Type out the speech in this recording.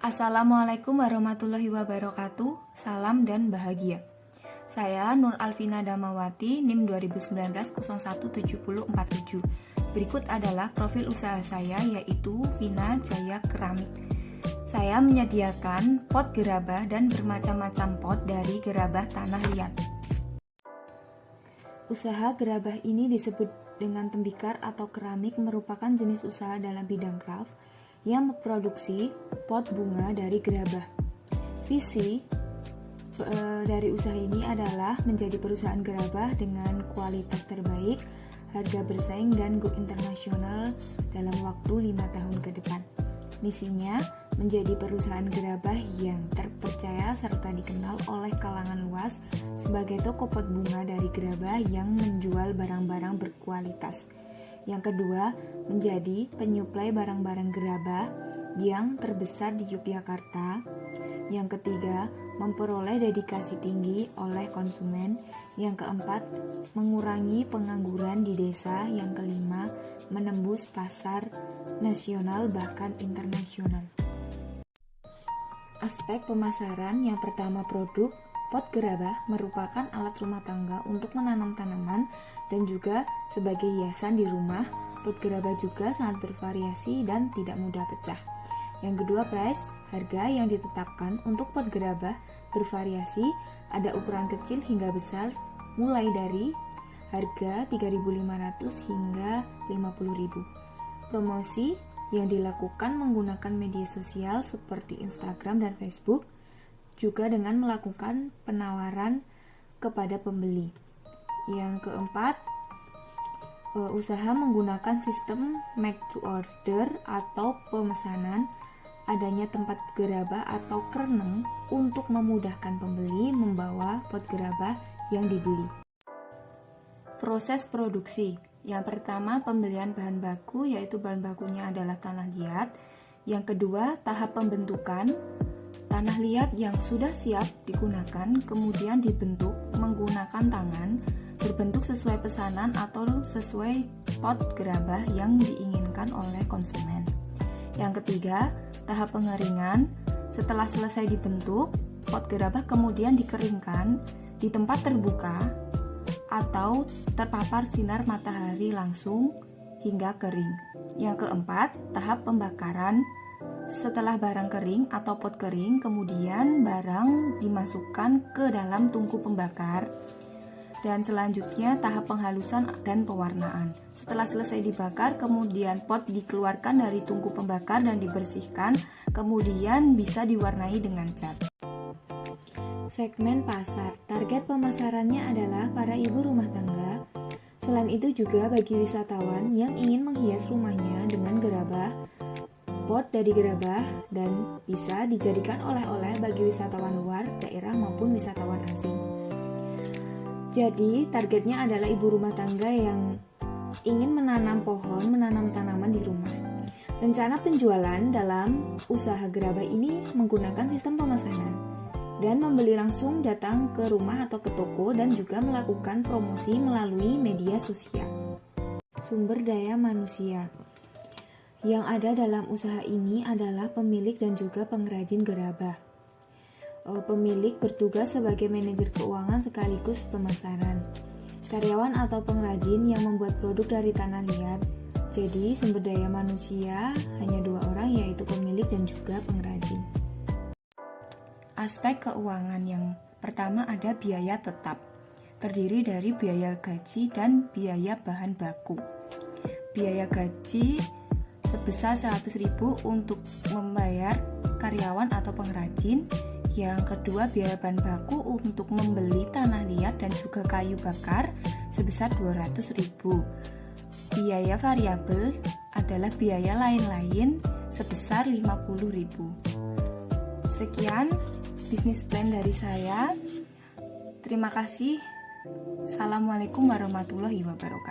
Assalamualaikum warahmatullahi wabarakatuh. Salam dan bahagia. Saya Nur Alvina Damawati, NIM 2019-017047. Berikut adalah profil usaha saya, yaitu Vina Jaya Keramik. Saya menyediakan pot gerabah dan bermacam-macam pot dari gerabah tanah liat. Usaha gerabah ini disebut dengan tembikar atau keramik, merupakan jenis usaha dalam bidang craft yang memproduksi pot bunga dari gerabah. Visi dari usaha ini adalah menjadi perusahaan gerabah dengan kualitas terbaik, harga bersaing, dan go internasional dalam waktu 5 tahun ke depan. Misinya menjadi perusahaan gerabah yang terpercaya serta dikenal oleh kalangan luas sebagai toko pot bunga dari gerabah yang menjual barang-barang berkualitas. Yang kedua, menjadi penyuplai barang-barang gerabah yang terbesar di Yogyakarta. Yang ketiga, memperoleh dedikasi tinggi oleh konsumen. Yang keempat, mengurangi pengangguran di desa. Yang kelima, menembus pasar nasional bahkan internasional. Aspek pemasaran yang pertama, produk. Pot gerabah merupakan alat rumah tangga untuk menanam tanaman dan juga sebagai hiasan di rumah. Pot gerabah juga sangat bervariasi dan tidak mudah pecah. Yang kedua, price. Harga yang ditetapkan untuk pot gerabah bervariasi, ada ukuran kecil hingga besar, mulai dari harga 3.500 hingga 50.000. Promosi yang dilakukan menggunakan media sosial seperti Instagram dan Facebook, juga dengan melakukan penawaran kepada pembeli. Yang keempat, usaha menggunakan sistem make to order atau pemesanan. Adanya tempat gerabah atau kereneng untuk memudahkan pembeli membawa pot gerabah yang dibeli. Proses produksi. Yang pertama, pembelian bahan baku, yaitu bahan bakunya adalah tanah liat. Yang kedua, tahap pembentukan. Tanah liat yang sudah siap digunakan kemudian dibentuk menggunakan tangan, berbentuk sesuai pesanan atau sesuai pot gerabah yang diinginkan oleh konsumen. Yang ketiga, tahap pengeringan. Setelah selesai dibentuk, pot gerabah kemudian dikeringkan di tempat terbuka atau terpapar sinar matahari langsung hingga kering. Yang keempat, tahap pembakaran. Setelah barang kering atau pot kering, kemudian barang dimasukkan ke dalam tungku pembakar. Dan selanjutnya tahap penghalusan dan pewarnaan. Setelah selesai dibakar, kemudian pot dikeluarkan dari tungku pembakar dan dibersihkan, kemudian bisa diwarnai dengan cat. Segmen pasar. Target pemasarannya adalah para ibu rumah tangga. Selain itu juga bagi wisatawan yang ingin menghias rumahnya dengan gerabah, pot dari gerabah, dan bisa dijadikan oleh-oleh bagi wisatawan luar daerah maupun wisatawan asing. Jadi, targetnya adalah ibu rumah tangga yang ingin menanam pohon, menanam tanaman di rumah. Rencana penjualan dalam usaha gerabah ini menggunakan sistem pemesanan dan membeli langsung datang ke rumah atau ke toko dan juga melakukan promosi melalui media sosial. Sumber daya manusia yang ada dalam usaha ini adalah pemilik dan juga pengrajin gerabah. Pemilik bertugas sebagai manajer keuangan sekaligus pemasaran. Karyawan atau pengrajin yang membuat produk dari tanah liat. Jadi sumber daya manusia hanya 2 orang, yaitu pemilik dan juga pengrajin. Aspek keuangan yang pertama ada biaya tetap. Terdiri dari biaya gaji dan biaya bahan baku. Biaya gaji sebesar 100.000 untuk membayar karyawan atau pengrajin. Yang kedua, biaya bahan baku untuk membeli tanah liat dan juga kayu bakar sebesar 200.000. Biaya variabel adalah biaya lain-lain sebesar 50.000. Sekian bisnis plan dari saya. Terima kasih. Assalamualaikum warahmatullahi wabarakatuh.